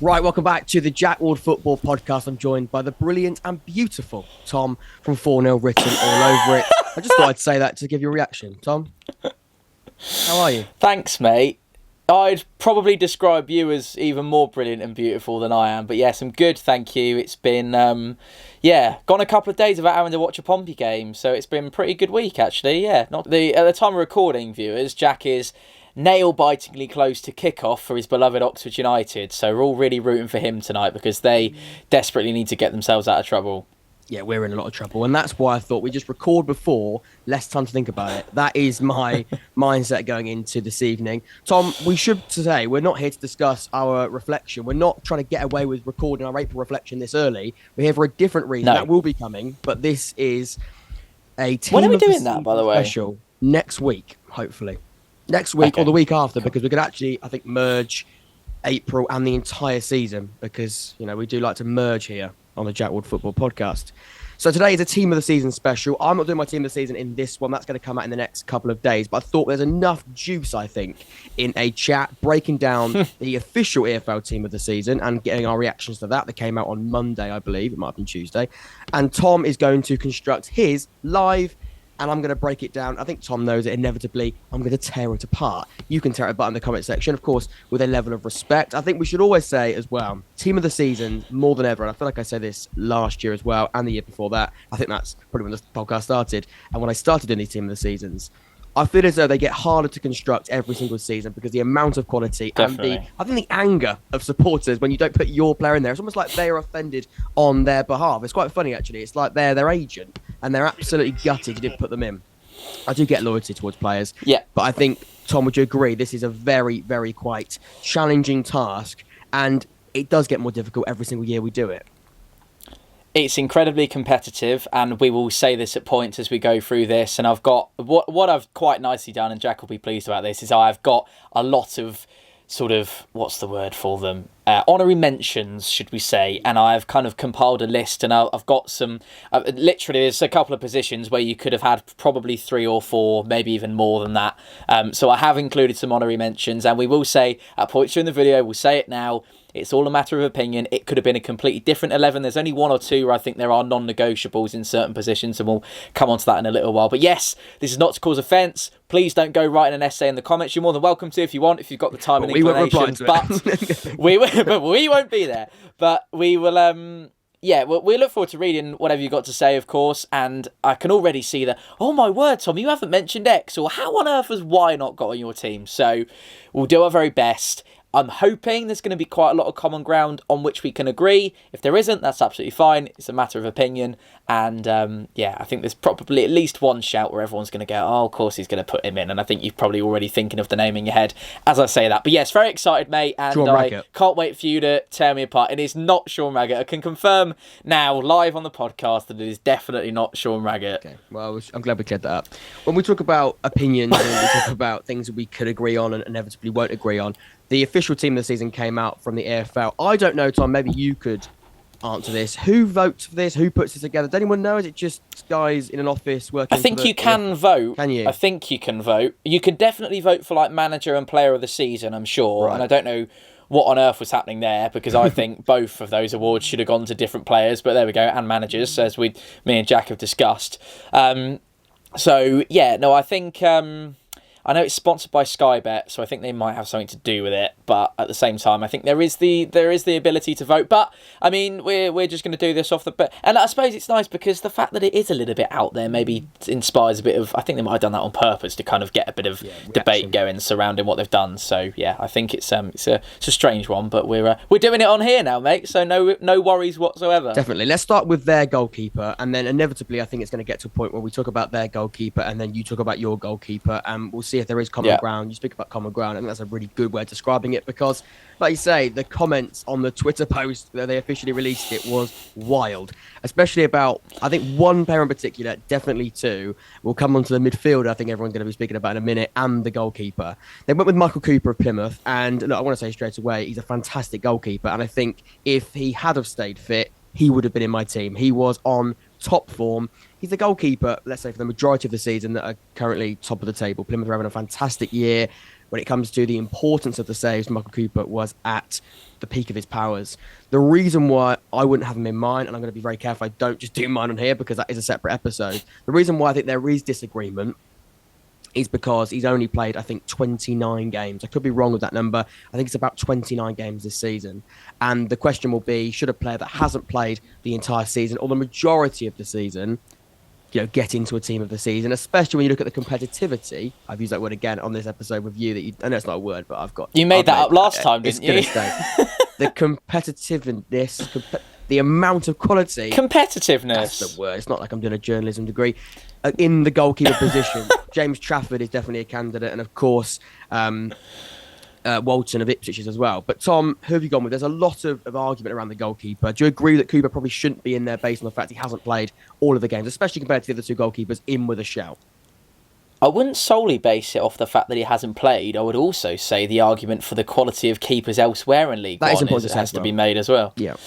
Right, welcome back to the Jack Ward Football Podcast. I'm joined by the brilliant and beautiful Tom from Fournillwritten all over it. I just thought I'd say that to give you a reaction. Tom, how are you? Thanks, mate. I'd probably describe you as even more brilliant and beautiful than I am. But yes, I'm good, thank you. It's been, gone a couple of days without having to watch a Pompey game. So it's been a pretty good week, actually. Yeah, at the time of recording, viewers, Jack is nail-bitingly close to kick-off for his beloved Oxford United. So we're all really rooting for him tonight because they desperately need to get themselves out of trouble. Yeah, we're in a lot of trouble. And that's why I thought we just record before, less time to think about it. That is my mindset going into this evening. Tom, we should say we're not here to discuss our reflection. We're not trying to get away with recording our April reflection this early. We're here for a different reason. No. That will be coming. But this is a team When are we of the doing that, by the way? special next week, hopefully. Next week or the week after, because we could actually, I think, merge April and the entire season because, you know, we do like to merge here on the Jack Ward Football Podcast. So today is a Team of the Season special. I'm not doing my Team of the Season in this one. That's going to come out in the next couple of days. But I thought there's enough juice, I think, in a chat breaking down the official EFL Team of the Season and getting our reactions to that. That came out on Monday, I believe. It might have been Tuesday. And Tom is going to construct his live, and I'm going to break it down. I think Tom knows it. Inevitably, I'm going to tear it apart. You can tear it apart in the comment section, of course, with a level of respect. I think we should always say as well, Team of the Season, more than ever, and I feel like I said this last year as well, and the year before that. I think that's probably when the podcast started. And when I started doing these Team of the Seasons, I feel as though they get harder to construct every single season because the amount of quality Definitely. and I think the anger of supporters when you don't put your player in there, it's almost like they are offended on their behalf. It's quite funny, actually. It's like they're their agent and they're absolutely gutted you didn't put them in. I do get loyalty towards players, but I think, Tom, would you agree, this is a very, very quite challenging task and it does get more difficult every single year we do it. It's incredibly competitive, and we will say this at points as we go through this. And I've got what I've quite nicely done, and Jack will be pleased about this, is I've got a lot of sort of, what's the word for them? Honorary mentions, should we say. And I've kind of compiled a list, and I've got some, literally there's a couple of positions where you could have had probably 3 or 4, maybe even more than that. So I have included some honorary mentions, and we will say at points during the video, we'll say it now, it's all a matter of opinion. It could have been a completely different 11. There's only 1 or 2 where I think there are non-negotiables in certain positions, and we'll come on to that in a little while. But yes, this is not to cause offence. Please don't go writing an essay in the comments. You're more than welcome to if you want, if you've got the time and inclination. But we won't be there. But we will... we look forward to reading whatever you've got to say, of course, and I can already see that, oh my word, Tom, you haven't mentioned X, or how on earth has Y not got on your team? So we'll do our very best. I'm hoping there's going to be quite a lot of common ground on which we can agree. If there isn't, that's absolutely fine. It's a matter of opinion. And I think there's probably at least one shout where everyone's going to go, oh, of course he's going to put him in. And I think you're probably already thinking of the name in your head as I say that. But yes, very excited, mate. And I can't wait for you to tear me apart. It is not Sean Raggett. I can confirm now, live on the podcast, that it is definitely not Sean Raggett. Okay, well, I'm glad we cleared that up. When we talk about opinions and we talk about things that we could agree on and inevitably won't agree on, the official Team of the Season came out from the AFL. I don't know, Tom, maybe you could answer this. Who votes for this? Who puts this together? Does anyone know? Is it just guys in an office working? I think you can vote. Can you? I think you can vote. You can definitely vote for like manager and player of the season, I'm sure. Right. And I don't know what on earth was happening there, because I think both of those awards should have gone to different players. But there we go, and managers, as me and Jack have discussed. I think... I know it's sponsored by Sky Bet, so I think they might have something to do with it. But at the same time, I think there is the ability to vote. But I mean, we're just going to do this off the bat. And I suppose it's nice because the fact that it is a little bit out there maybe inspires a bit of. I think they might have done that on purpose to kind of get a bit of debate going surrounding what they've done. So yeah, I think it's a strange one, but we're doing it on here now, mate. So no worries whatsoever. Definitely. Let's start with their goalkeeper, and then inevitably, I think it's going to get to a point where we talk about their goalkeeper, and then you talk about your goalkeeper, and we'll see if there is common ground. You speak about common ground. I think that's a really good way of describing it because, like you say, the comments on the Twitter post that they officially released it was wild, especially about, I think, one player in particular, definitely 2. We'll come on to the midfield, I think everyone's going to be speaking about in a minute, and the goalkeeper. They went with Michael Cooper of Plymouth, and look, I want to say straight away, he's a fantastic goalkeeper, and I think if he had have stayed fit, he would have been in my team. He was on top form. He's the goalkeeper, let's say, for the majority of the season that are currently top of the table. Plymouth are having a fantastic year. when it comes to the importance of the saves, Michael Cooper was at the peak of his powers. The reason why I wouldn't have him in mine, and I'm going to be very careful I don't just do mine on here because that is a separate episode. The reason why I think there is disagreement is because he's only played, I think, 29 games. I could be wrong with that number. I think it's about 29 games this season. And the question will be, should a player that hasn't played the entire season or the majority of the season, get into a team of the season, especially when you look at the competitivity. I've used that word again on this episode with you. I know it's not a word, but I've got... You made that up last time, didn't you? The competitiveness, the amount of quality... Competitiveness. That's the word. It's not like I'm doing a journalism degree. In the goalkeeper position, James Trafford is definitely a candidate. And of course, Walton of Ipswich as well. But Tom, who have you gone with? There's a lot of argument around the goalkeeper. Do you agree that Cooper probably shouldn't be in there based on the fact he hasn't played all of the games, especially compared to the other two goalkeepers in with a shout? I wouldn't solely base it off the fact that he hasn't played. I would also say the argument for the quality of keepers elsewhere in League One has to be made as well. Yeah.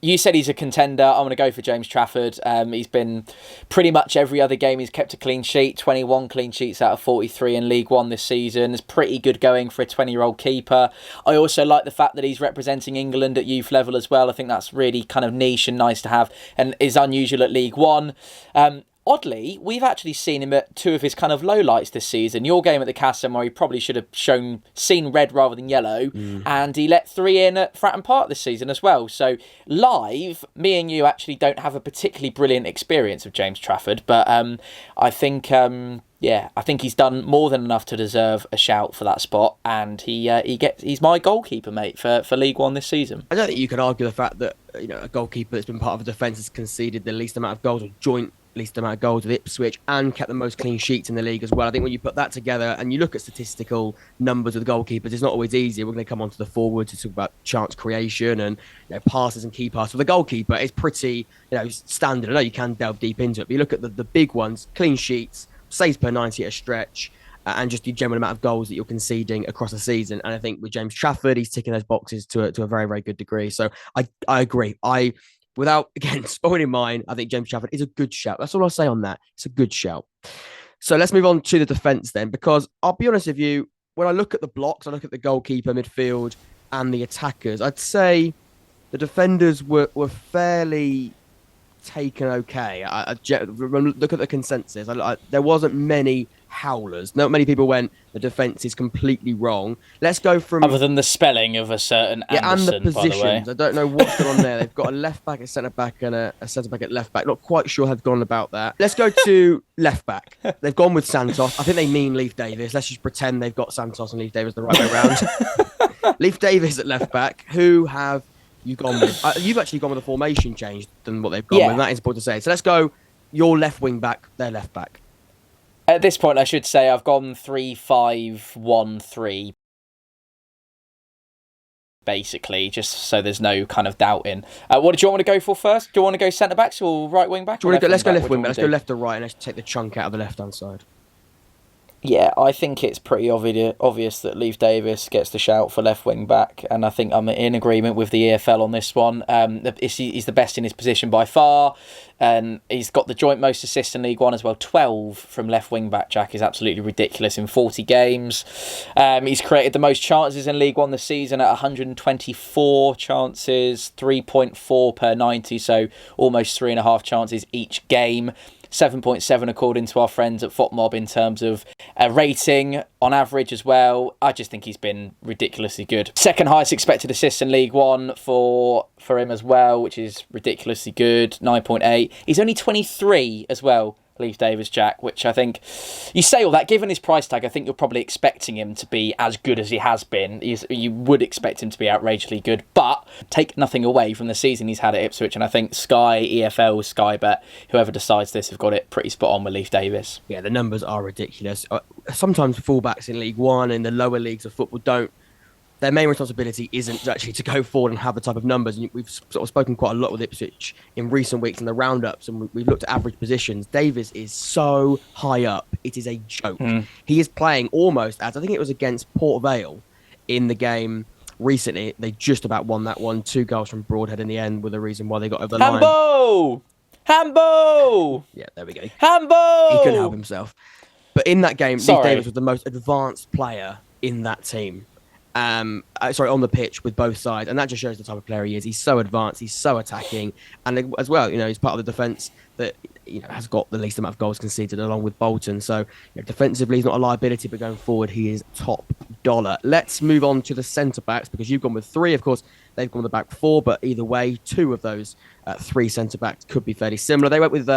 You said he's a contender. I'm going to go for James Trafford. He's been pretty much every other game he's kept a clean sheet. 21 clean sheets out of 43 in League One this season. It's pretty good going for a 20-year-old keeper. I also like the fact that he's representing England at youth level as well. I think that's really kind of niche and nice to have and is unusual at League One. Oddly, we've actually seen him at two of his kind of lowlights this season. Your game at the Castle, where he probably should have seen red rather than yellow, and he let 3 in at Fratton Park this season as well. So live, me and you actually don't have a particularly brilliant experience of James Trafford, but I think he's done more than enough to deserve a shout for that spot, and he's my goalkeeper, mate, for League One this season. I don't think you can argue the fact that a goalkeeper that's been part of a defence has conceded the least amount of goals or joint least amount of goals with Ipswich and kept the most clean sheets in the league as well. I think when you put that together and you look at statistical numbers with goalkeepers, it's not always easy. We're going to come on to the forwards to talk about chance creation and passes and key passes. For the goalkeeper, it's pretty standard. I know you can delve deep into it, but you look at the big ones, clean sheets, saves per 90 at a stretch, and just the general amount of goals that you're conceding across a season. And I think with James Trafford, he's ticking those boxes to a very, very good degree. So I agree. Without, again, spoiling mine, I think James Trafford is a good shout. That's all I'll say on that. It's a good shout. So let's move on to the defence then, because I'll be honest with you, when I look at the blocks, I look at the goalkeeper, midfield, and the attackers, I'd say the defenders were fairly taken okay. I look at the consensus. There wasn't many howlers. Not many people went, the defence is completely wrong. Let's go from... Other than the spelling of a certain Anderson, and the positions. By the way. I don't know what's going on there. They've got a left-back, a centre-back, and a centre-back at left-back. Not quite sure how they've gone about that. Let's go to left-back. They've gone with Santos. I think they mean Leif Davis. Let's just pretend they've got Santos and Leif Davis the right way around. Leif Davis at left-back. Who have you gone with? You've actually gone with a formation change than what they've gone with. That is important to say. So let's go your left wing-back, their left-back. At this point, I should say I've gone 3-5-1-3, basically, just so there's no kind of doubting. What do you want me to go for first? Do you want to go centre backs or right wing back? Let's go left wing back. Let's go left to right, and let's take the chunk out of the left hand side. Yeah, I think it's pretty obvious that Leif Davis gets the shout for left wing back, and I think I'm in agreement with the EFL on this one. He's the best in his position by far, and he's got the joint most assists in League One as well. 12 from left wing back, Jack, is absolutely ridiculous in 40 games. He's created the most chances in League One this season at 124 chances, 3.4 per 90, so almost 3.5 chances each game. 7.7 according to our friends at FOTMob in terms of rating on average as well. I just think he's been ridiculously good. Second highest expected assists in League One for him as well, which is ridiculously good, 9.8. He's only 23 as well, Leif Davis, Jack, which I think, you say all that, given his price tag, I think you're probably expecting him to be as good as he has been. You would expect him to be outrageously good, but take nothing away from the season he's had at Ipswich, and I think Sky, EFL, Sky Bet, whoever decides this, have got it pretty spot on with Leif Davis. Yeah, the numbers are ridiculous. Sometimes fullbacks in League One and the lower leagues of football their main responsibility isn't actually to go forward and have the type of numbers. And we've sort of spoken quite a lot with Ipswich in recent weeks in the roundups, and we've looked at average positions. Davis is so high up, it is a joke. He is playing almost as, I think it was against Port Vale in the game recently. They just about won that one. 2 goals from Broadhead in the end were the reason why they got over the line. Hambo! Yeah, there we go. Hambo! He couldn't help himself. But in that game, Leif Davis was the most advanced player in that team. On the pitch with both sides, and that just shows the type of player he is. He's so advanced, he's so attacking, and as well, he's part of the defence that has got the least amount of goals conceded, along with Bolton. So defensively, he's not a liability, but going forward, he is top dollar. Let's move on to the centre backs, because you've gone with 3. Of course, they've gone with the back 4, but either way, 2 of those 3 centre backs could be fairly similar. They went with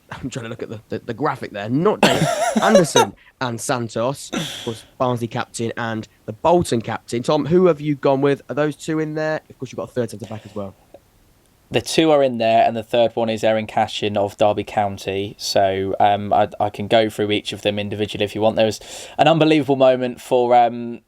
I'm trying to look at the graphic there. Not Dave. Anderson and Santos, of course, Barnsley captain and the Bolton captain. Tom, who have you gone with? Are those 2 in there? Of course, you've got a third centre back as well. The 2 are in there, and the third one is Erin Cashin of Derby County. So I can go through each of them individually if you want. There was an unbelievable moment for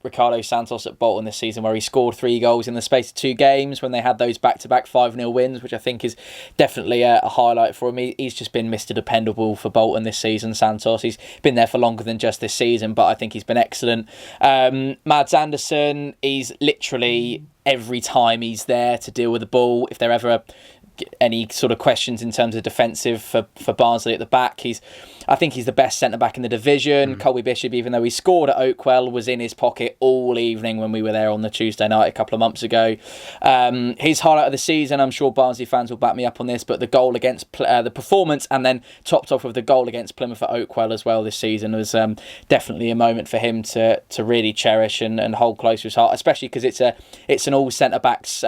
Ricardo Santos at Bolton this season, where he scored 3 goals in the space of 2 games when they had those back-to-back 5-0 wins, which I think is definitely a highlight for him. He's just been Mr. Dependable for Bolton this season, Santos. He's been there for longer than just this season, but I think he's been excellent. Mads Anderson, he's literally... every time he's there to deal with the ball. If there are ever any sort of questions in terms of defensive for Barnsley at the back, I think he's the best centre-back in the division. Colby Bishop, even though he scored at Oakwell, was in his pocket all evening when we were there on the Tuesday night a couple of months ago. His highlight of the season, I'm sure Barnsley fans will back me up on this, but the goal against the performance, and then topped off with the goal against Plymouth at Oakwell as well this season, was definitely a moment for him to really cherish and hold close to his heart, especially because it's an all centre-backs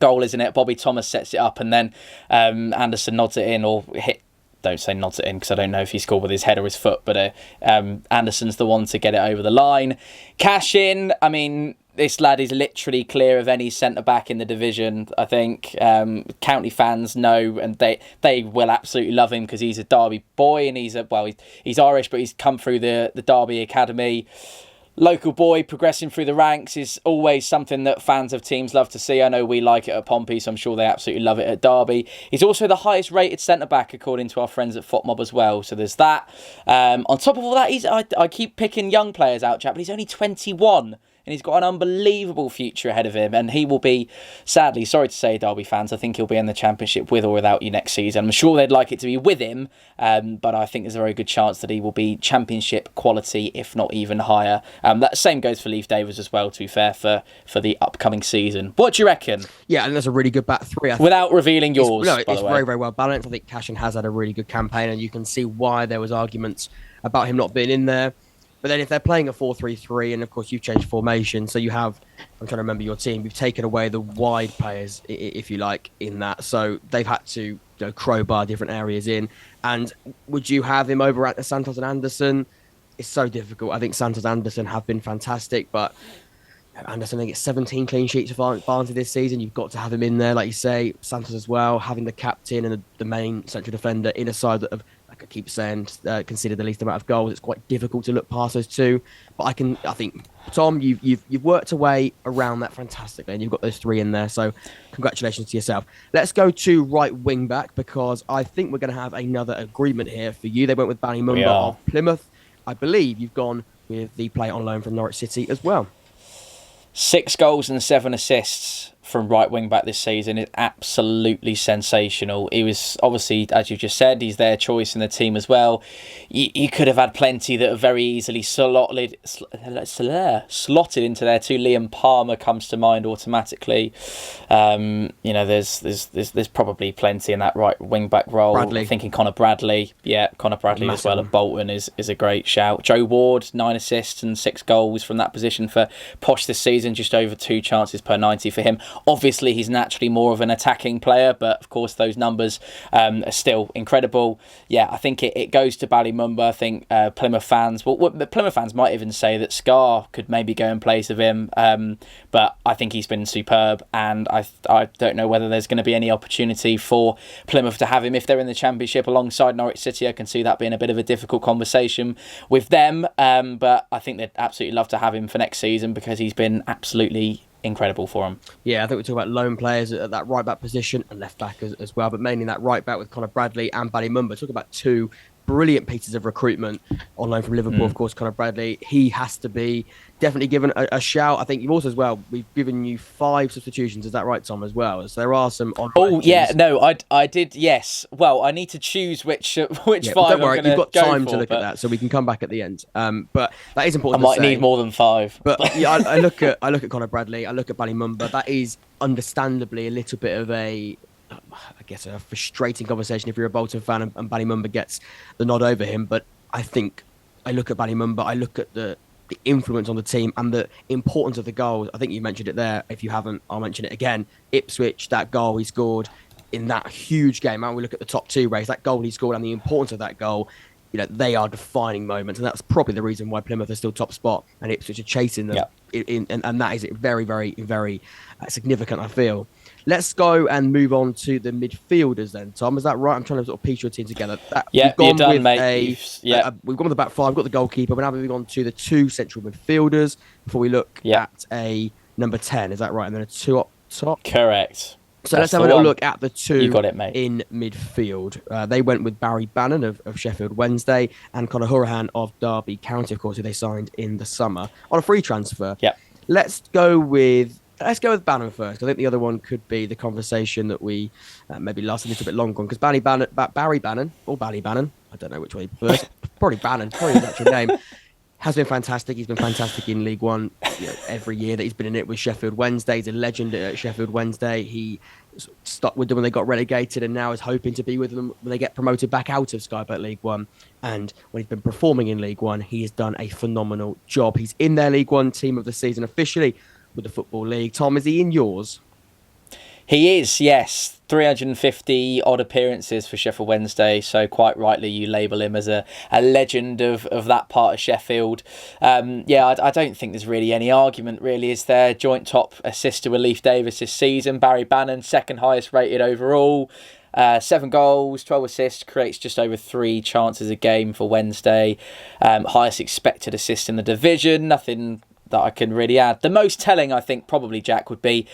goal, isn't it? Bobby Thomas sets it up, and then Anderson nods it in, or don't say nods it in because I don't know if he scored with his head or his foot, but Anderson's the one to get it over the line. Cash in, I mean, this lad is literally clear of any centre-back in the division, I think. County fans know, and they will absolutely love him because he's a Derby boy, and he's Irish, but he's come through the Derby Academy. Local boy progressing through the ranks is always something that fans of teams love to see. I know we like it at Pompey, so I'm sure they absolutely love it at Derby. He's also the highest rated centre-back according to our friends at FotMob as well, so there's that. On top of all that, I keep picking young players out, Chaplin. He's only 21. And he's got an unbelievable future ahead of him. And he will be, sadly, sorry to say, Derby fans, I think he'll be in the Championship with or without you next season. I'm sure they'd like it to be with him, but I think there's a very good chance that he will be Championship quality, if not even higher. That same goes for Leif Davis as well, to be fair, for the upcoming season. What do you reckon? Yeah, and that's a really good back 3. Without revealing yours, by the way. It's very, very well balanced. I think Cashin has had a really good campaign, and you can see why there was arguments about him not being in there. But then if they're playing a 4-3-3, and of course you've changed formation, so you have, I'm trying to remember your team, you've taken away the wide players, if you like, in that. So they've had to crowbar different areas in. And would you have him over at Santos and Anderson? It's so difficult. I think Santos and Anderson have been fantastic, but Anderson, I think it's 17 clean sheets for Barnsley this season. You've got to have him in there, like you say. Santos as well, having the captain and the main central defender in a side that have, like I keep saying, considered the least amount of goals. It's quite difficult to look past those 2. But I think, Tom, you've worked away around that fantastically, and you've got those 3 in there. So congratulations to yourself. Let's go to right wing back, because I think we're going to have another agreement here for you. They went with Bannan Mumba of Plymouth. I believe you've gone with the player on loan from Norwich City as well. 6 goals and 7 assists from right wing back this season is absolutely sensational. He was obviously, as you just said, he's their choice in the team as well. You could have had plenty that are very easily slotted into there too. Liam Palmer comes to mind automatically. There's probably plenty in that right wing back role. Bradley. Thinking Conor Bradley. Yeah, Conor Bradley as well at Bolton is a great shout. Joe Ward, 9 assists and 6 goals from that position for Posh this season. Just over 2 chances per 90 for him. Obviously, he's naturally more of an attacking player, but of course, those numbers are still incredible. Yeah, I think it goes to Bali Mumba. I think Plymouth fans might even say that Scar could maybe go in place of him, but I think he's been superb, and I don't know whether there's going to be any opportunity for Plymouth to have him if they're in the Championship alongside Norwich City. I can see that being a bit of a difficult conversation with them, but I think they'd absolutely love to have him for next season because he's been absolutely incredible for him. Yeah, I think we talk about lone players at that right back position and left back as well, but mainly that right back with Conor Bradley and Bannan Mumba. Talk about 2 brilliant pieces of recruitment on loan from Liverpool, of course, Conor Bradley. He has to be definitely given a shout. I think you've also as well, we've given you 5 substitutions. Is that right, Tom, as well? So there are some Oh, yeah, no, I did, yes. Well, I need to choose which 5 don't worry, I'm going to you've got go time for, to look at that, so we can come back at the end. But that is important I to say. might need more than 5. But yeah, I look at Conor Bradley, I look at Bali Mumba. That is understandably a little bit of a frustrating conversation if you're a Bolton fan and Bali Mumba gets the nod over him. But I think I look at Bali Mumba, I look at the influence on the team and the importance of the goals. I think you mentioned it there. If you haven't, I'll mention it again. Ipswich, that goal he scored in that huge game. And we look at the top 2 race, that goal he scored and the importance of that goal. They are defining moments, and that's probably the reason why Plymouth are still top spot and Ipswich are chasing them. And that is very, very, very significant, I feel. Let's go and move on to the midfielders then, Tom. Is that right? I'm trying to sort of piece your team together. You're done, mate. We've gone with the back 5. We've got the goalkeeper. We're now moving on to the 2 central midfielders before we look at a number 10. Is that right? And then a 2 up top? Correct. So let's have a little look at the 2 you got it, mate. in midfield. They went with Barry Bannan of Sheffield Wednesday and Conor Hourihane of Derby County, of course, who they signed in the summer on a free transfer. Yeah. Let's go with Bannan first. I think the other one could be the conversation that we maybe last a little bit longer on, because Barry Bannan, or Bally Bannan, I don't know which way first. Probably Bannan, probably the actual name. Has been fantastic. He's been fantastic in League One every year that he's been in it with Sheffield Wednesday. He's a legend at Sheffield Wednesday. He stuck with them when they got relegated and now is hoping to be with them when they get promoted back out of Sky Bet League One. And when he's been performing in League One, he has done a phenomenal job. He's in their League One team of the season officially with the Football League. Tom, is he in yours? He is, yes. 350 odd appearances for Sheffield Wednesday, so quite rightly you label him as a legend of that part of Sheffield. I don't think there's really any argument, really, is there? Joint top assist to Leif Davis this season. Barry Bannan, second highest rated overall. 7 goals, 12 assists, creates just over 3 chances a game for Wednesday. Highest expected assist in the division. Nothing that I can really add. The most telling, I think, probably, Jack, would be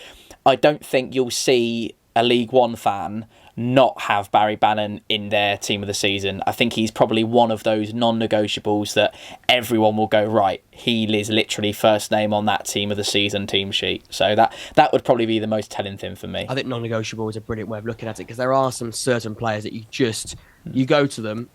I don't think you'll see a League One fan not have Barry Bannan in their team of the season. I think he's probably one of those non-negotiables that everyone will go, right, he is literally first name on that team of the season team sheet. So that would probably be the most telling thing for me. I think non-negotiable is a brilliant way of looking at it, because there are some certain players that you go to them,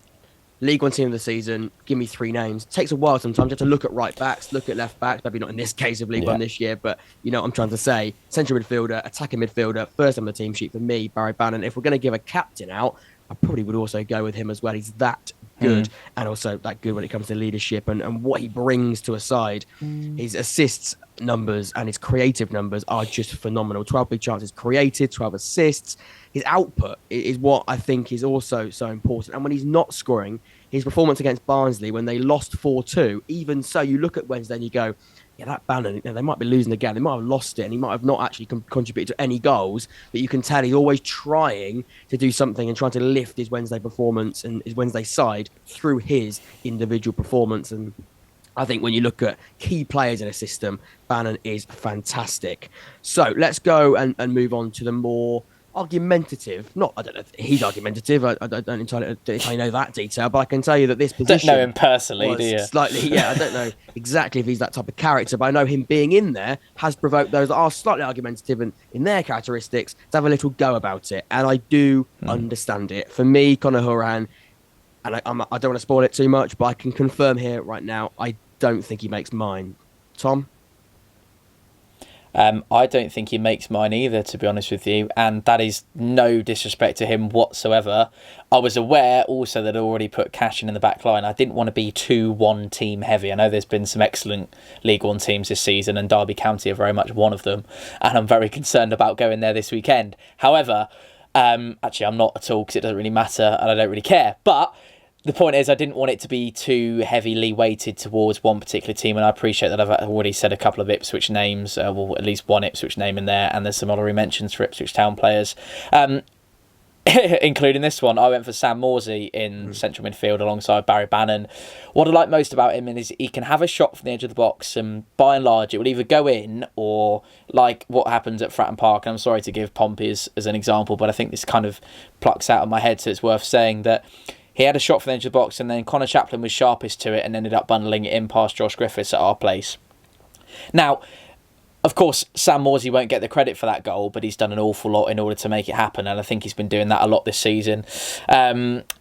League One team of the season, give me 3 names. It takes a while sometimes. You have to look at right backs, look at left backs. Maybe not in this case of League One this year, but you know what I'm trying to say. Central midfielder, attacking midfielder, first on the team sheet for me, Barry Bannan. If we're going to give a captain out, I probably would also go with him as well. He's that good, and also that good when it comes to leadership and what he brings to a side. His assists numbers and his creative numbers are just phenomenal. 12 big chances created, 12 assists. His output is what I think is also so important. And when he's not scoring, his performance against Barnsley when they lost 4-2, even so, you look at Wednesday and you go, yeah, that Bannan, they might be losing the game. They might have lost it and he might have not actually contributed to any goals, but you can tell he's always trying to do something and trying to lift his Wednesday performance and his Wednesday side through his individual performance. And I think when you look at key players in a system, Bannan is fantastic. So let's go and move on to the more argumentative. I don't know if he's argumentative. I don't entirely know that detail, but I can tell you that this position. Don't know him personally, do you? Slightly, yeah. I don't know exactly if he's that type of character, but I know him being in there has provoked those that are slightly argumentative and in their characteristics to have a little go about it, and I do understand it. For me, Conor Hourihane, and I don't want to spoil it too much, but I can confirm here right now, I don't think he makes mine. Tom? I don't think he makes mine either, to be honest with you, and that is no disrespect to him whatsoever. I was aware also that I'd already put Cash in the back line. I didn't want to be too one-team heavy. I know there's been some excellent League One teams this season, and Derby County are very much one of them, and I'm very concerned about going there this weekend. However, actually I'm not at all, because it doesn't really matter and I don't really care, but the point is I didn't want it to be too heavily weighted towards one particular team, and I appreciate that I've already said a couple of Ipswich names, well, at least one Ipswich name in there, and there's some honorary mentions for Ipswich Town players, including this one. I went for Sam Morsey in central midfield alongside Barry Bannan. What I like most about him is he can have a shot from the edge of the box, and by and large it will either go in or, like what happens at Fratton Park, and I'm sorry to give Pompey as an example, but I think this kind of plucks out of my head, so it's worth saying that He had a shot from the edge of the box, and then Conor Chaplin was sharpest to it and ended up bundling it in past Josh Griffiths at our place. Now, of course, Sam Morsey won't get the credit for that goal, but he's done an awful lot in order to make it happen, and I think he's been doing that a lot this season.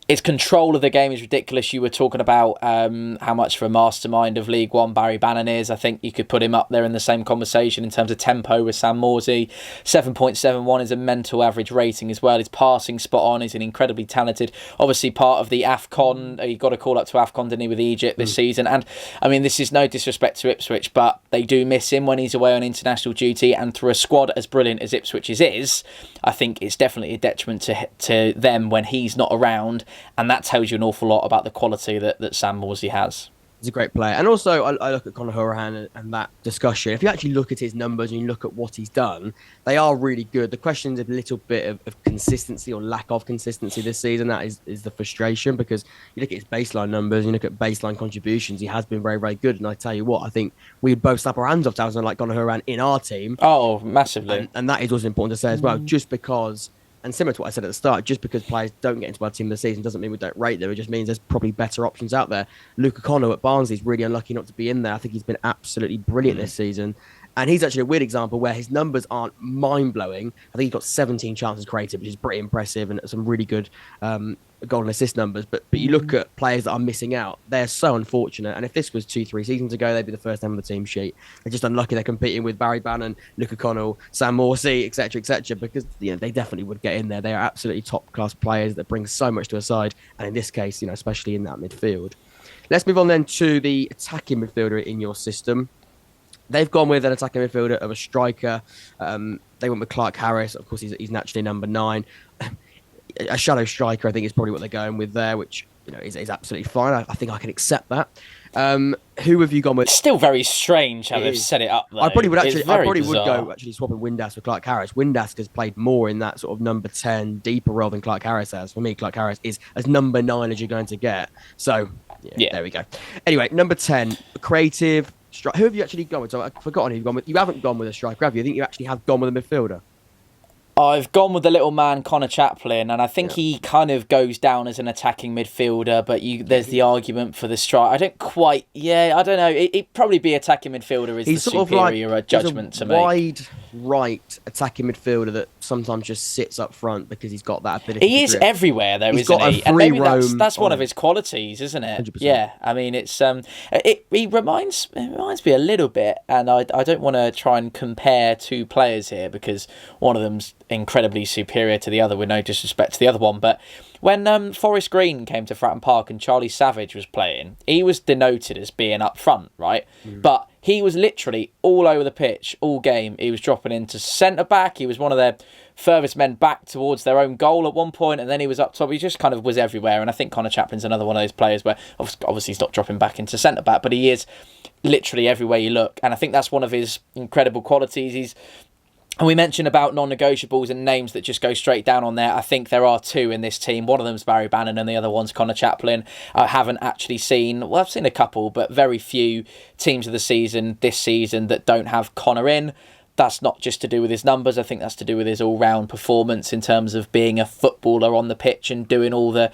His control of the game is ridiculous. You were talking about how much of a mastermind of League One Barry Bannan is. I think you could put him up there in the same conversation in terms of tempo with Sam Morsey. 7.71 is a mental average rating as well. His passing spot on. He's an incredibly talented, obviously part of the AFCON. He got a call up to AFCON, didn't he, with Egypt this season. And I mean, this is no disrespect to Ipswich, but they do miss him when he's away on international duty. And through a squad as brilliant as Ipswich's is, I think it's definitely a detriment to them when he's not around. And that tells you an awful lot about the quality that Sam Morsey has. He's a great player. And also, I look at Conor Hourihane and that discussion. If you actually look at his numbers and you look at what he's done, they are really good. The question is a little bit of consistency or lack of consistency this season. That is the frustration, because you look at his baseline numbers, you look at baseline contributions, he has been very, very good. And I tell you what, I think we would both slap our hands off to have someone like Conor Hourihane in our team. Oh, massively. And that is also important to say as well, just because... And similar to what I said at the start, just because players don't get into our team of the season doesn't mean we don't rate them. It just means there's probably better options out there. Luca Conor at Barnsley is really unlucky not to be in there. I think he's been absolutely brilliant this season. And he's actually a weird example where his numbers aren't mind-blowing. I think he's got 17 chances created, which is pretty impressive, and some really good goal and assist numbers. But you look at players that are missing out, they're so unfortunate. And if this was 2-3 seasons ago, they'd be the first name on the team sheet. They're just unlucky they're competing with Barry Bannan, Luca Conor, Sam Morsey, etc., because they definitely would get in there. They are absolutely top-class players that bring so much to a side, and in this case, especially in that midfield. Let's move on then to the attacking midfielder in your system. They've gone with an attacking midfielder of a striker. They went with Clark Harris. Of course, he's naturally number 9. A shadow striker, I think, is probably what they're going with there, which is absolutely fine. I think I can accept that. Who have you gone with? It's still very strange how they've set it up, though. I probably would bizarre. go swapping Windass for Clark Harris. Windass has played more in that sort of number 10 deeper role than Clark Harris has. For me, Clark Harris is as number 9 as you're going to get. So, yeah. There we go. Anyway, number 10, creative. Who have you actually gone with? So I've forgotten who you've gone with. You haven't gone with a striker, have you? I think you actually have gone with a midfielder. I've gone with the little man, Conor Chaplin, and I think he kind of goes down as an attacking midfielder, but there's the argument for the strike. I don't know. It'd probably be attacking midfielder is the superior judgment to make. Wide right attacking midfielder that sometimes just sits up front because he's got that ability. He is everywhere, though, isn't he? And maybe that's one of his qualities, isn't it? 100%. Yeah, I mean, it's he reminds me a little bit, and I don't want to try and compare two players here because one of them's incredibly superior to the other, with no disrespect to the other one, but when Forest Green came to Fratton Park and Charlie Savage was playing, he was denoted as being up front, right? But he was literally all over the pitch all game. He was dropping into centre back. He was one of their furthest men back towards their own goal at one point, and then he was up top. He just kind of was everywhere. And I think Conor Chaplin's another one of those players where obviously he's not dropping back into centre back, but he is literally everywhere you look. And I think that's one of his incredible qualities. And we mentioned about non-negotiables and names that just go straight down on there. I think there are two in this team. One of them's Barry Bannan and the other one's Conor Chaplin. I haven't actually seen... Well, I've seen a couple, but very few teams of the season this season that don't have Conor in. That's not just to do with his numbers. I think that's to do with his all-round performance in terms of being a footballer on the pitch and doing all the...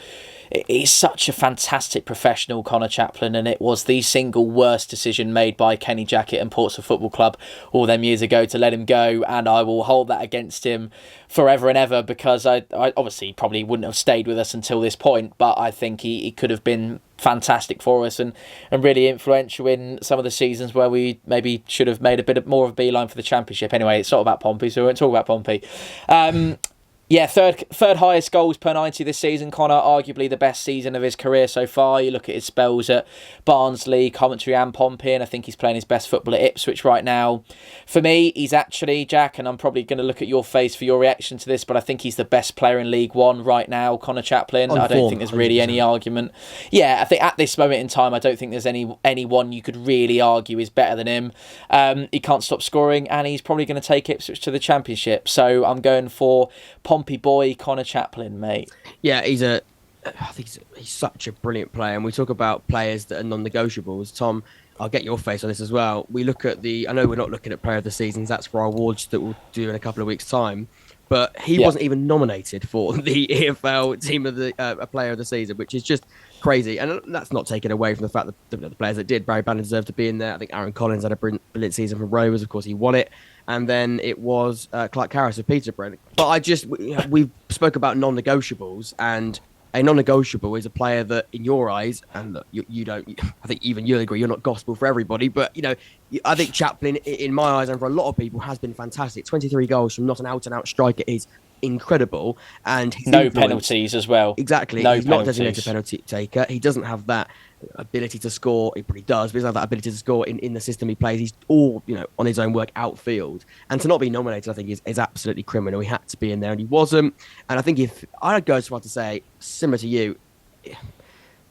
He's such a fantastic professional, Conor Chaplin, and it was the single worst decision made by Kenny Jackett and Portsmouth Football Club all them years ago to let him go, and I will hold that against him forever and ever, because I obviously probably wouldn't have stayed with us until this point, but I think he could have been fantastic for us and really influential in some of the seasons where we maybe should have made a bit more of a beeline for the Championship. Anyway, it's not about Pompey, so we won't talk about Pompey. Yeah, third highest goals per 90 this season. Conor, arguably the best season of his career so far. You look at his spells at Barnsley, Coventry and Pompey, and I think he's playing his best football at Ipswich right now. For me, he's actually, Jack, and I'm probably going to look at your face for your reaction to this, but I think he's the best player in League One right now, Conor Chaplin. I don't think there's really any argument. Yeah, I think at this moment in time, I don't think there's anyone you could really argue is better than him. He can't stop scoring, and he's probably going to take Ipswich to the Championship. So I'm going for Pompey boy Conor Chaplin, mate. Yeah, I think he's such a brilliant player, and we talk about players that are non-negotiables. Tom, I'll get your face on this as well. We look at I know we're not looking at player of the seasons. That's for our awards that we'll do in a couple of weeks' time. But he wasn't even nominated for the EFL team of the player of the season, which is just crazy. And that's not taken away from the fact that the players that did. Barry Bannan deserved to be in there. I think Aaron Collins had a brilliant season for Rovers. Of course, he won it. And then it was Clark Harris of Peterborough. But we spoke about non-negotiables, and a non-negotiable is a player that, in your eyes, and look, you don't, I think even you'll agree, you're not gospel for everybody, but, I think Chaplin, in my eyes and for a lot of people, has been fantastic. 23 goals from not an out-and-out striker is incredible. And no penalties as well. Exactly. He's not designated penalty taker. He doesn't have that ability to score. He probably does, but he doesn't have that ability to score in the system he plays. He's all, on his own work outfield. And to not be nominated, I think, is absolutely criminal. He had to be in there and he wasn't. And I think if I'd go so far to say, similar to you,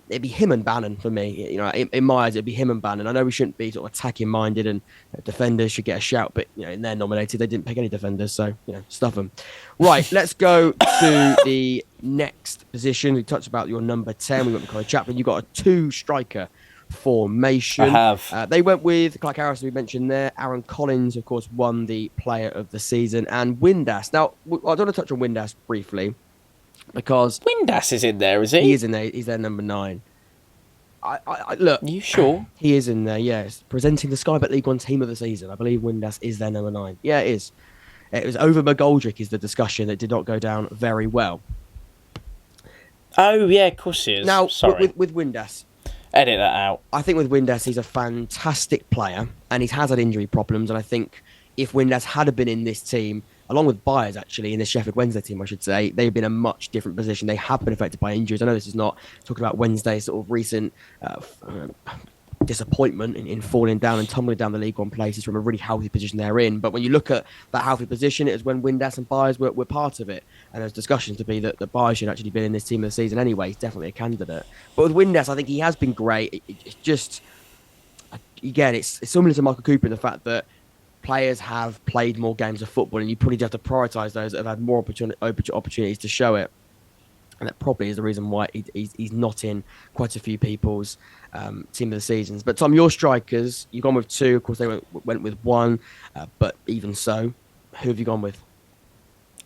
it'd be him and Bannan for me. In my eyes, it'd be him and Bannan. I know we shouldn't be sort of attacking minded and defenders should get a shout, but in their nominated, they didn't pick any defenders, so stuff them. Right, let's go to the next position. We touched about your number 10. We went with Conor Chaplin. You got a 2-striker formation. I have. They went with Clark Harris, we mentioned there. Aaron Collins, of course, won the Player of the Season, and Windass. Now, I don't want to touch on Windass briefly, because Windass is in there, is he? He is in there. He's there number 9. I look. Are you sure? He is in there. Yes, presenting the Sky Bet League One Team of the Season. I believe Windass is their number 9. Yeah, it is. It was over McGoldrick is the discussion that did not go down very well. Oh yeah, of course he is. Now, sorry. with Windass, edit that out. I think with Windass, he's a fantastic player, and he has had injury problems. And I think if Windass had been in this team, along with Byers, actually, in the Sheffield Wednesday team, I should say, they've been in a much different position. They have been affected by injuries. I know this is not talking about Wednesday's sort of recent disappointment in falling down and tumbling down the League One places from a really healthy position they're in. But when you look at that healthy position, it was when Windass and Byers were part of it. And there's discussions to be that Byers should actually be in this team of the season anyway. He's definitely a candidate. But with Windass, I think he has been great. It's just, again, it's similar to Michael Cooper in the fact that players have played more games of football, and you probably have to prioritise those that have had more opportunities to show it. And that probably is the reason why he's not in quite a few people's team of the seasons. But Tom, your strikers, you've gone with 2. Of course, they went with 1. But even so, who have you gone with?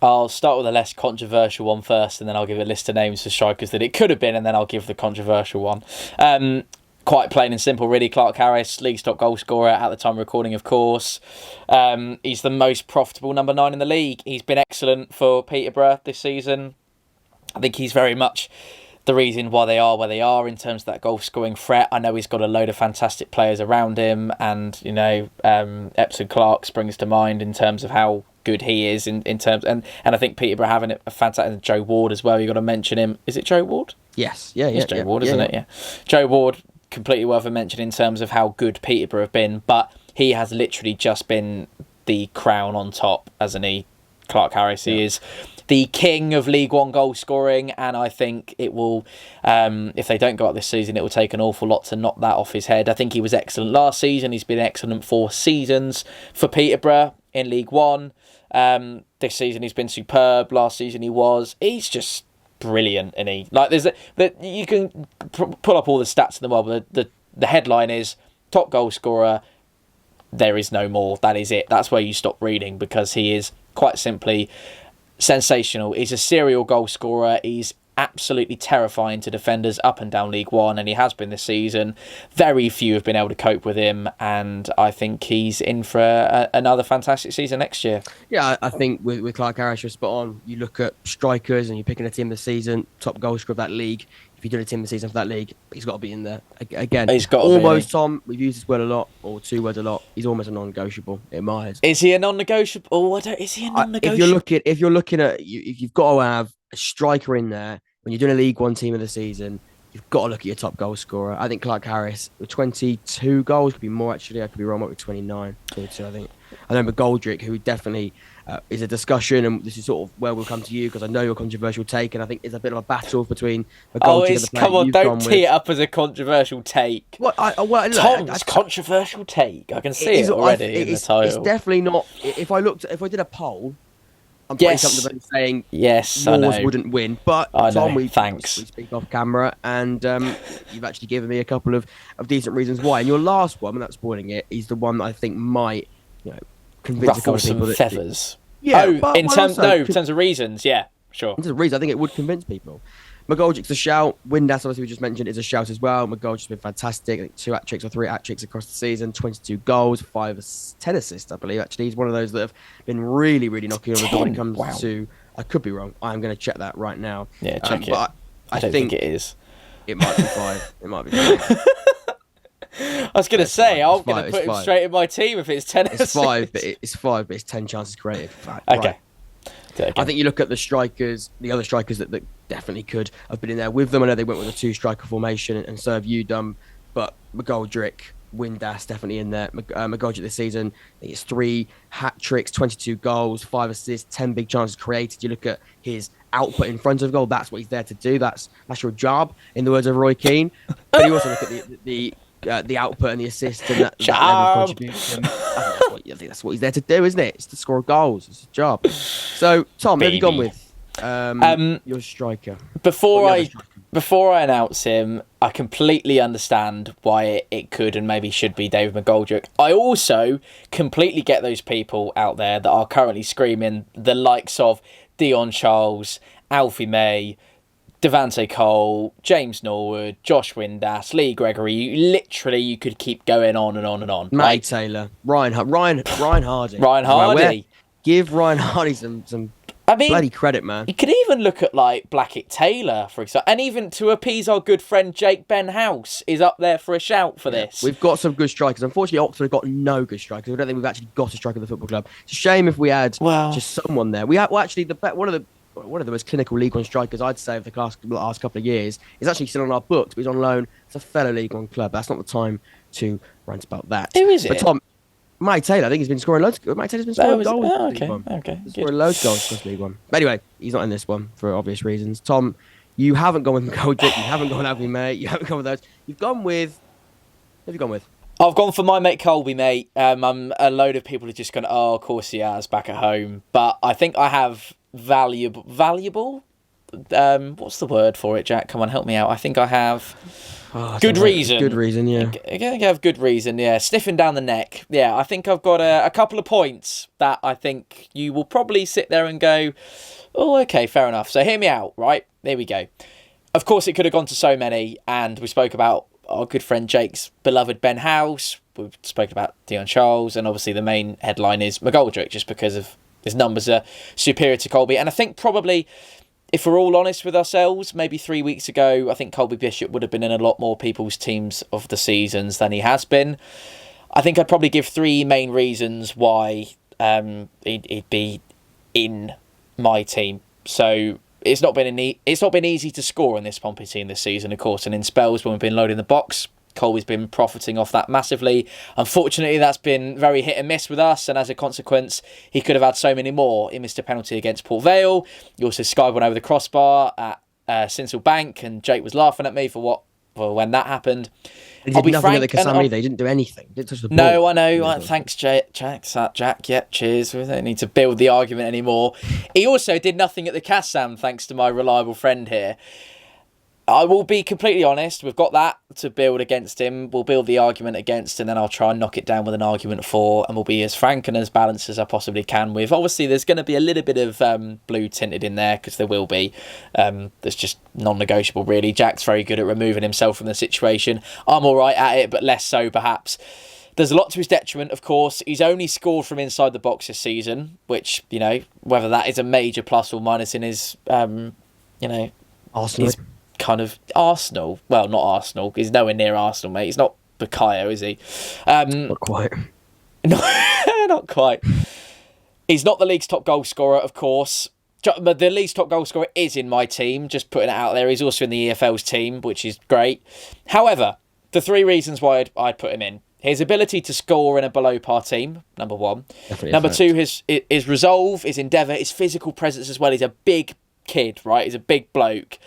I'll start with a less controversial one first, and then I'll give a list of names for strikers that it could have been, and then I'll give the controversial one. Quite plain and simple, really. Clark Harris, league's top goal scorer at the time of recording, of course. He's the most profitable number 9 in the league. He's been excellent for Peterborough this season. I think he's very much the reason why they are where they are in terms of that goal scoring threat. I know he's got a load of fantastic players around him, and Epsom Clark springs to mind in terms of how good he is in terms, and I think Peterborough having a fantastic Joe Ward as well. You got to mention him. Is it Joe Ward? Yes, yeah, it's Joe Ward, isn't it? Yeah, Joe Ward, completely worth a mention in terms of how good Peterborough have been, but he has literally just been the crown on top, hasn't he? Clark Harris, he is the king of League One goal scoring, and I think it will, if they don't go up this season, it will take an awful lot to knock that off his head. I think he was excellent last season. He's been excellent 4 seasons for Peterborough in League One. This season he's been superb. Last season he's just brilliant, and you can pull up all the stats in the world, but the headline is top goal scorer. There is no more. That is it. That's where you stop reading, because he is quite simply sensational. He's a serial goal scorer. He's absolutely terrifying to defenders up and down League One, and he has been this season. Very few have been able to cope with him, and I think he's in for another fantastic season next year. Yeah, I think with Clark Harris, you're spot on. You look at strikers and you're picking a team this season, top goal scorer of that league. If you do a team this season for that league, he's got to be in there. Again, he's got to almost, Tom, we've used this word a lot, or 2 words a lot. He's almost a non-negotiable in my eyes. Is he a non-negotiable? Oh, is he a non-negotiable? If you're looking at, you've got to have a striker in there. When you're doing a League One team of the season, you've got to look at your top goal scorer. I think Clark Harris, with 22 goals, could be more actually. I could be wrong, but with 22, I think. I know McGoldrick, who definitely is a discussion, and this is sort of where we'll come to you, because I know your controversial take, and I think it's a bit of a battle between McGoldrick and the player. Come on, don't tee it up as a controversial take. Tom's controversial take. I can see it already in the title. It's definitely not. If I did a poll, I'm pretty comfortable in saying yes, yours wouldn't win. But Tom, we speak off camera, and you've actually given me a couple of decent reasons why. And your last one, without spoiling it, is the one that I think might, convince a couple of people that feathers. Yeah, in terms of reasons, yeah, sure. In terms of reasons, I think it would convince people. McGoldrick's a shout. Windass, obviously, we just mentioned, is a shout as well. McGoldrick's been fantastic. I think 2 hat-tricks or 3 hat-tricks across the season, 22 goals, 10 assists, I believe, actually. He's one of those that have been really, really knocking on the door when it comes to... I could be wrong. I'm going to check that right now. Yeah, check it. But I don't think it is. It might be 5. It might be 5. I was going to say, I'm going to put him straight in my team if it's 10 assists. It's 5, but it's 10 chances created. Okay. Right. I think you look at the strikers, the other strikers that definitely could have been in there with them. I know they went with a 2-striker formation, and so have you done. But McGoldrick, Windass definitely in there. McGoldrick this season, I think it's 3 hat-tricks, 22 goals, 5 assists, 10 big chances created. You look at his output in front of goal, that's what he's there to do. That's your job, in the words of Roy Keane. But you also look at the output and the assist and that level of contribution. I think that's what he's there to do, isn't it? It's to score goals. It's his job. So, Tom, who have you gone with? Your striker. Before I announce him, I completely understand why it could and maybe should be David McGoldrick. I also completely get those people out there that are currently screaming the likes of Dion Charles, Alfie May, Devante Cole, James Norwood, Josh Windass, Lee Gregory. You could keep going on and on and on. Matty Taylor, Ryan Hardy. Ryan Hardy. Give Ryan Hardy some bloody credit, man. You could even look at like Blackett Taylor, for example, and even to appease our good friend Jake Benhouse is up there for a shout for this. We've got some good strikers. Unfortunately, Oxford have got no good strikers. I don't think we've actually got a striker at the football club. It's a shame if we had just someone there. We had actually one of the most clinical League One strikers, I'd say, of the last couple of years, is actually still on our books, but he's on loan. It's a fellow League One club. That's not the time to rant about that. Who is it? But Tom, Mike Taylor, I think he's been scoring loads. Mike Taylor's been scoring goals. Okay. He's scoring loads of goals across League One. But anyway, he's not in this one for obvious reasons. Tom, you haven't gone with McGoldrick. You haven't gone with Alfie May. You haven't gone with those. You've gone with... Who have you gone with? I've gone for my mate Colby, mate. A load of people are just going, of course he has, back at home. But I think I have valuable? What's the word for it, Jack? Come on, help me out. I think I have good reason. Good reason, yeah. I have good reason, yeah. Sniffing down the neck. Yeah, I think I've got a couple of points that I think you will probably sit there and go, oh, okay, fair enough. So hear me out, right? There we go. Of course, it could have gone to so many, and we spoke about our good friend Jake's beloved Ben House. We've spoken about Dion Charles, and obviously the main headline is McGoldrick, just because of his numbers are superior to Colby. And I think probably, if we're all honest with ourselves, maybe 3 weeks ago, I think Colby Bishop would have been in a lot more people's teams of the seasons than he has been. I think I'd probably give 3 main reasons why he'd be in my team. So it's not been easy to score in this Pompey team this season, of course, and in spells when we've been loading the box, Colby's been profiting off that massively. Unfortunately, that's been very hit and miss with us, and as a consequence, he could have had so many more. He missed a penalty against Port Vale. He also skied one over the crossbar at Sinsel Bank, and Jake was laughing at me for when that happened. He did nothing at the Kassam either. He didn't do anything. He didn't touch the ball. No, I know. Thanks, Jack. Jack. Yep, cheers. We don't need to build the argument anymore. He also did nothing at the Kassam, thanks to my reliable friend here. I will be completely honest. We've got that to build against him. We'll build the argument against, and then I'll try and knock it down with an argument for, and we'll be as frank and as balanced as I possibly can with. Obviously, there's going to be a little bit of blue tinted in there, because there will be. That's just non-negotiable, really. Jack's very good at removing himself from the situation. I'm all right at it, but less so, perhaps. There's a lot to his detriment, of course. He's only scored from inside the box this season, which, whether that is a major plus or minus in his, Arsenal. His kind of Arsenal. Well, not Arsenal. He's nowhere near Arsenal, mate. He's not Bukayo, is he? Not quite. Not quite. He's not the league's top goal scorer, of course. But the league's top goal scorer is in my team, just putting it out there. He's also in the EFL's team, which is great. However, the 3 reasons why I'd put him in. His ability to score in a below-par team, number 1. Definitely number 2, his resolve, his endeavour, his physical presence as well. He's a big kid, right? He's a big bloke.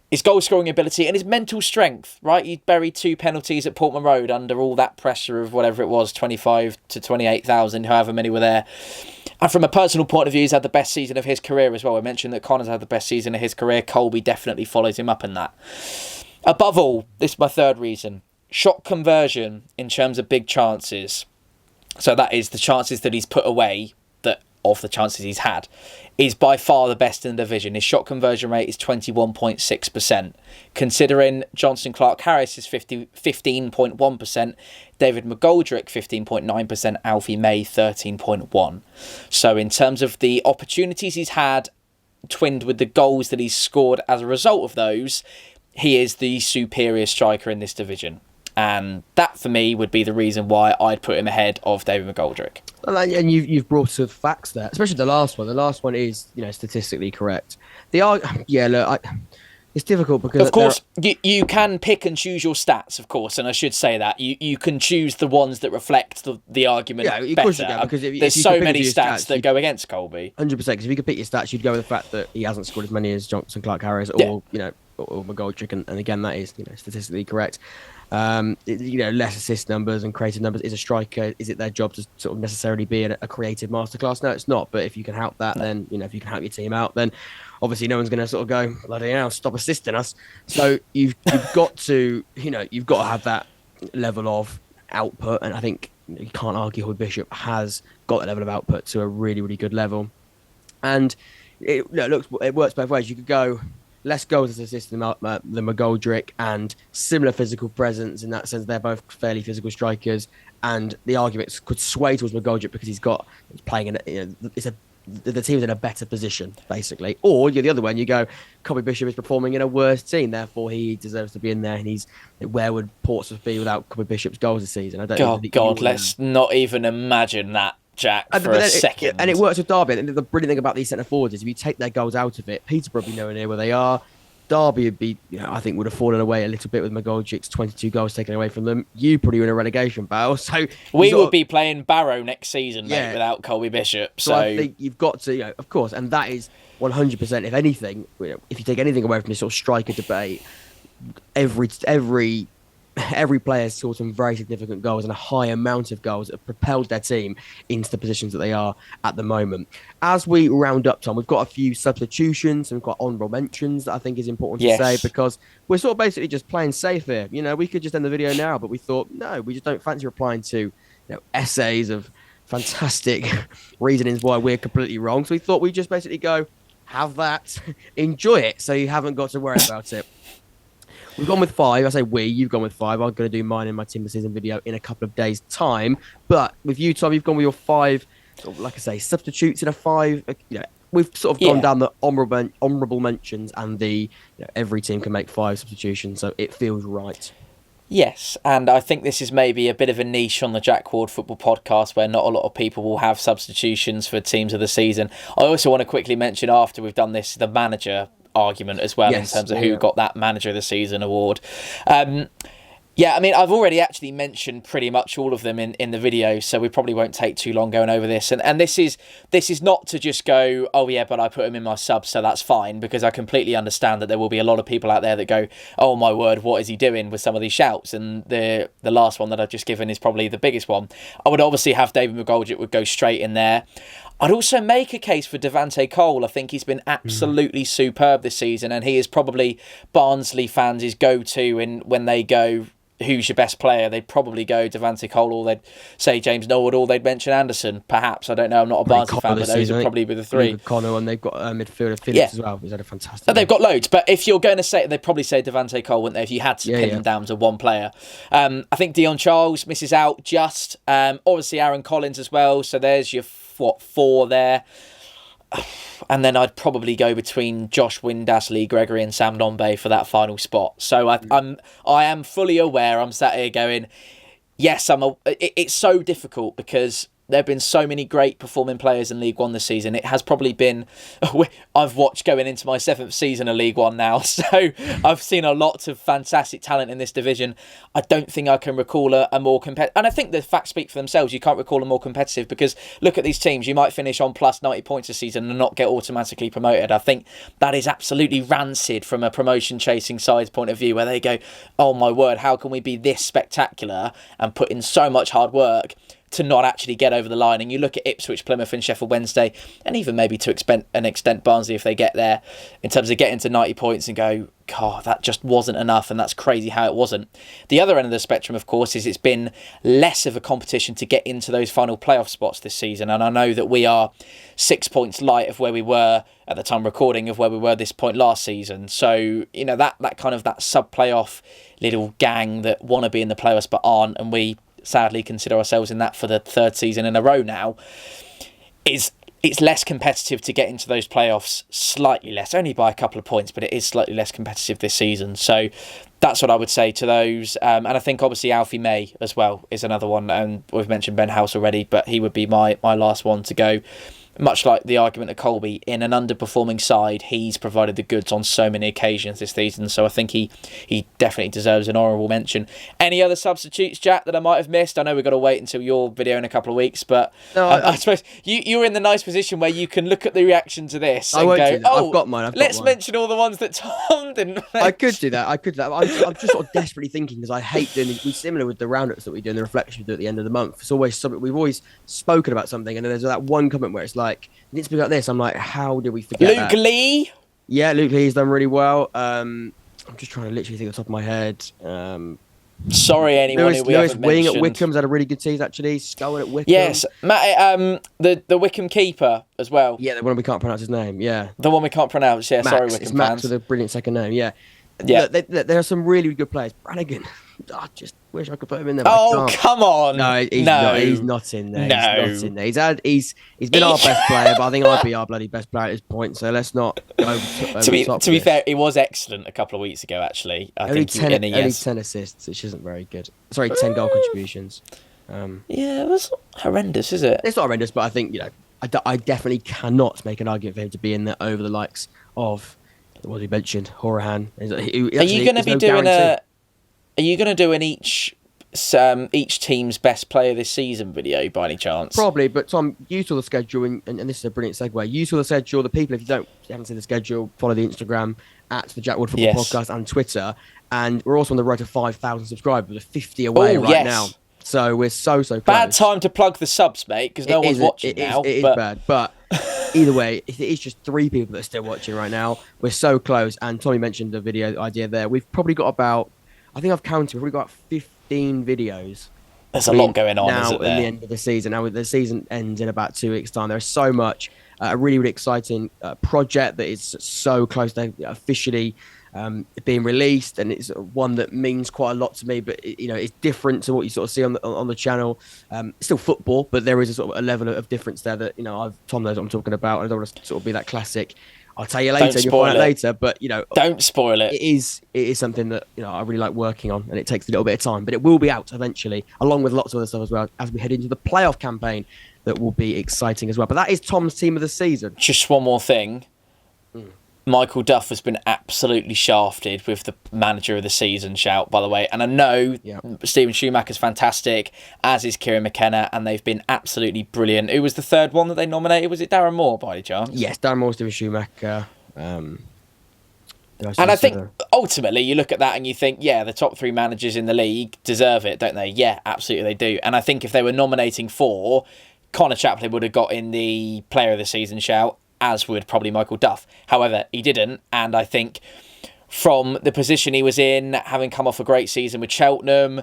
His goal-scoring ability and his mental strength, right? He buried 2 penalties at Portman Road under all that pressure of whatever it was, 25 to 28,000, however many were there. And from a personal point of view, he's had the best season of his career as well. I mentioned that Conor's had the best season of his career. Colby definitely follows him up in that. Above all, this is my third reason, shot conversion in terms of big chances. So that is the chances that he's put away, that of the chances he's had, is by far the best in the division. His shot conversion rate is 21.6%. Considering Jonson Clarke-Harris is 15.1%, David McGoldrick 15.9%, Alfie May 13.1%. So in terms of the opportunities he's had, twinned with the goals that he's scored as a result of those, he is the superior striker in this division. And that, for me, would be the reason why I'd put him ahead of David McGoldrick. And you've brought some facts there, especially the last one. The last one is, statistically correct. It's difficult because, of course, you can pick and choose your stats, of course, and I should say that you can choose the ones that reflect the argument better. Of course you can, because there's so many stats that go against Colby. 100%. Because if you could pick your stats, you'd go with the fact that he hasn't scored as many as Jonson Clarke-Harris or McGoldrick, and again, that is statistically correct. Less assist numbers and creative numbers. Is a striker, is it their job to sort of necessarily be a creative masterclass? No, it's not. But if you can help that, then if you can help your team out, then obviously no one's going to sort of go, bloody hell, stop assisting us. So you've got to have that level of output, and I think you can't argue Hoy Bishop has got that level of output to a really, really good level. And it works both ways. You could go less goals as assists than McGoldrick, and similar physical presence in that sense. They're both fairly physical strikers, and the argument could sway towards McGoldrick because he's playing the team's in a better position, basically. Or the other one, you go, Colby Bishop is performing in a worse team, therefore he deserves to be in there. And where would Portsmouth be without Colby Bishop's goals this season? Let's not even imagine that, Jack, for a second. And it works with Derby. And the brilliant thing about these centre forwards is if you take their goals out of it, Peterborough would be nowhere near where they are. Derby would be, I think, would have fallen away a little bit with McGoldrick's 22 goals taken away from them. You probably were in a relegation battle. So we would be playing Barrow next season, mate, without Colby Bishop. So I think you've got to, of course, and that is 100%. If anything, if you take anything away from this sort of striker debate, every player has scored some very significant goals and a high amount of goals that have propelled their team into the positions that they are at the moment. As we round up, Tom, we've got a few substitutions and we've got honourable mentions that I think is important to say, because we're sort of basically just playing safe here. We could just end the video now, but we thought, no, we just don't fancy replying to essays of fantastic reasonings why we're completely wrong. So we thought we'd just basically go, have that, enjoy it, so you haven't got to worry about it. We've gone with 5. I say you've gone with 5. I'm going to do mine in my team of the season video in a couple of days' time. But with you, Tom, you've gone with your 5, sort of, like I say, substitutes in a 5. We've sort of gone down the honourable mentions and the every team can make 5 substitutions, so it feels right. Yes, and I think this is maybe a bit of a niche on the Jack Ward Football Podcast where not a lot of people will have substitutions for teams of the season. I also want to quickly mention, after we've done this, the manager argument as well, in terms of who got that Manager of the Season award. I've already actually mentioned pretty much all of them in the video, so we probably won't take too long going over this. And this is not to just go, oh yeah, but I put him in my sub, so that's fine, because I completely understand that there will be a lot of people out there that go, oh my word, what is he doing with some of these shouts? And the last one that I've just given is probably the biggest one. I would obviously have David McGoldrick would go straight in there. I'd also make a case for Devante Cole. I think he's been absolutely superb this season, and he is probably Barnsley fans' go-to when they go, who's your best player? They'd probably go Devante Cole, or they'd say James Norwood, or they'd mention Anderson, perhaps. I don't know. I'm not a Barnsley fan, but those would probably be the 3. Conor, and they've got a midfielder, Phillips, as well. He's had a fantastic They've got loads, but if you're going to say, they'd probably say Devante Cole, wouldn't they, if you had to pin them down to one player. I think Dion Charles misses out just. Obviously Aaron Collins as well, so there's your 4 there. And then I'd probably go between Josh Windass, Lee Gregory and Sam Nombe for that final spot. So I am fully aware. I'm sat here going, yes, it's so difficult because there have been so many great performing players in League One this season. It has probably been, I've watched going into my 7th season of League One now, so I've seen a lot of fantastic talent in this division. I don't think I can recall a more competitive, and I think the facts speak for themselves. You can't recall a more competitive, because look at these teams. You might finish on plus 90 points this season and not get automatically promoted. I think that is absolutely rancid from a promotion chasing side's point of view, where they go, oh my word, how can we be this spectacular and put in so much hard work to not actually get over the line. And you look at Ipswich, Plymouth and Sheffield Wednesday, and even maybe to an extent Barnsley if they get there, in terms of getting to 90 points and go, God, that just wasn't enough, and that's crazy how it wasn't. The other end of the spectrum, of course, is it's been less of a competition to get into those final playoff spots this season, and I know that we are 6 points light of where we were at the time recording of where we were this point last season. So, you know, that kind of that sub-playoff little gang that want to be in the playoffs but aren't, and we sadly consider ourselves in that for the third season in a row now, it's less competitive to get into those playoffs, slightly less, only by a couple of points, but it is slightly less competitive this season. So that's what I would say to those. And I think obviously Alfie May as well is another one. And we've mentioned Ben House already, but he would be my last one to go. Much like the argument of Colby, in an underperforming side, he's provided the goods on so many occasions this season. So I think he definitely deserves an honourable mention. Any other substitutes, Jack, that I might have missed? I know we've got to wait until your video in a couple of weeks, but no, I suppose you're in the nice position where you can look at the reaction to this and go, I've got mine. Let's mention all the ones that Tom didn't mention. I could do that. I'm just sort of desperately thinking, because I hate doing it. We're similar with the roundups that we do and the reflections we do at the end of the month. It's always something we've always spoken about something, and then there's that one comment where it's like, you need to speak about this. I'm like, how did we forget Luke Lee? Yeah, Luke Lee's done really well. I'm just trying to literally think off the top of my head. Sorry, anyone who we Lewis haven't Wing mentioned. at Wycombe's had a really good season, actually. Scullen at Wycombe. Yes, Matt, the Wycombe keeper as well. Yeah, the one we can't pronounce his name, yeah. The one we can't pronounce, yeah. Max. Sorry, Wycombe It's Max fans. with a brilliant second name, yeah. Yeah. There are some really good players. Brannigan, I just wish I could put him in there. But Oh, come on! No, he's not in there. No. He's not in there. He's been our best player, but I think I'd be our bloody best player at this point. So let's not go over to top be fair, he was excellent a couple of weeks ago. Actually, only 10 assists, which isn't very good. Sorry, 10 goal contributions. Yeah, that's not horrendous, is it? It's not horrendous, but I think I definitely cannot make an argument for him to be in there over the likes of what he mentioned, Horahan. Are you going to be doing Are you going to do an each team's best player this season video by any chance? Probably, but Tom, you saw the schedule, and this is a brilliant segue. You saw the schedule. The people, if you haven't seen the schedule, follow the Instagram at the Jack Wood Football Podcast and Twitter. And we're also on the road to 5,000 subscribers. We're 50 away now. So we're so close. Bad time to plug the subs, mate, because no one's watching now. It is bad, but either way, it is just 3 people that are still watching right now. We're so close, and Tommy mentioned the video idea there. We've probably got about, I think I've counted, we've probably got 15 videos. There's a lot going on, now, isn't there? At the end of the season. Now, the season ends in about 2 weeks' time. There's so much, a really, really exciting project that is so close to officially being released, and it's one that means quite a lot to me, but it's different to what you sort of see on the channel. It's still football, but there is a sort of a level of difference there that Tom knows what I'm talking about. I don't want to sort of be that classic I'll tell you later, and you'll find out later, but don't spoil it. It is something that I really like working on, and it takes a little bit of time, but it will be out eventually, along with lots of other stuff as well, as we head into the playoff campaign that will be exciting as well. But that is Tom's team of the season. Just one more thing. Michael Duff has been absolutely shafted with the manager of the season shout, by the way. And I know Stephen Schumacher's fantastic, as is Kieran McKenna, and they've been absolutely brilliant. Who was the third one that they nominated? Was it Darren Moore, by any chance? Yes, Darren Moore, Stephen Schumacher. And I think ultimately you look at that and you think, yeah, the top 3 managers in the league deserve it, don't they? Yeah, absolutely they do. And I think if they were nominating 4, Conor Chaplin would have got in the player of the season shout, as would probably Michael Duff. However, he didn't, and I think from the position he was in, having come off a great season with Cheltenham,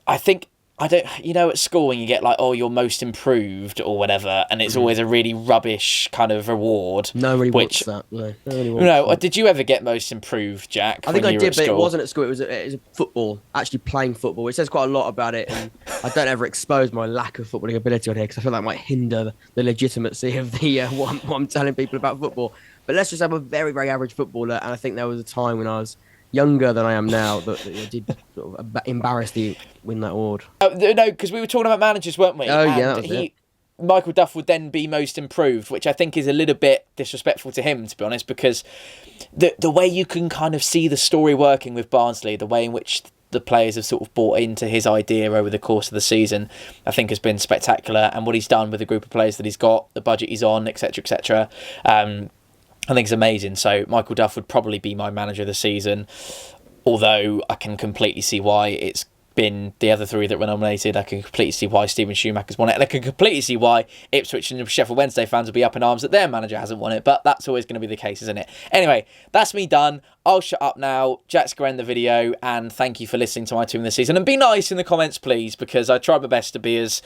at school when you get like, oh, you're most improved or whatever, and it's always a really rubbish kind of reward. Nobody wants that. No, did you ever get most improved, Jack? I think I did, but it wasn't at school. It was football, actually playing football, which says quite a lot about it. And I don't ever expose my lack of footballing ability on here because I feel that might hinder the legitimacy of the what I'm telling people about football. But let's just have a very, very average footballer, and I think there was a time when I was younger than I am now that did sort of embarrassingly win that award. No, because we were talking about managers, weren't we? Oh, yeah, that was it. Michael Duff would then be most improved, which I think is a little bit disrespectful to him, to be honest, because the way you can kind of see the story working with Barnsley, the way in which the players have sort of bought into his idea over the course of the season, I think has been spectacular. And what he's done with the group of players that he's got, the budget he's on, etc., etc., I think it's amazing. So Michael Duff would probably be my manager of the season, although I can completely see why it's been the other three that were nominated. I can completely see why Steven Schumacher's won it, and I can completely see why Ipswich and Sheffield Wednesday fans will be up in arms that their manager hasn't won it, but that's always going to be the case, isn't it? Anyway, that's me done. I'll shut up now. Jack's going to end the video, and thank you for listening to my team this season. And be nice in the comments, please, because I try my best to be as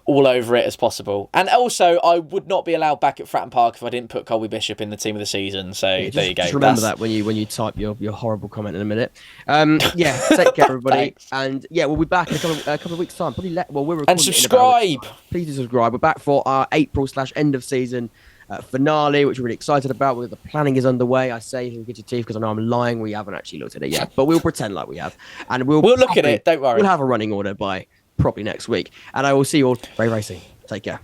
all over it as possible. And also, I would not be allowed back at Fratton Park if I didn't put Colby Bishop in the team of the season. So there you go. Just remember that when you type your horrible comment in a minute. Yeah, take care, everybody. And yeah, we'll be back in a couple of weeks' time. Probably we're recording. And subscribe. Please do subscribe. We're back for our April/end of season finale, which we're really excited about. The planning is underway. I say you get your teeth because I know I'm lying. We haven't actually looked at it yet, but we'll pretend like we have, and we'll look at it. Don't worry. We'll have a running order by probably next week, and I will see you all very, very soon. Take care.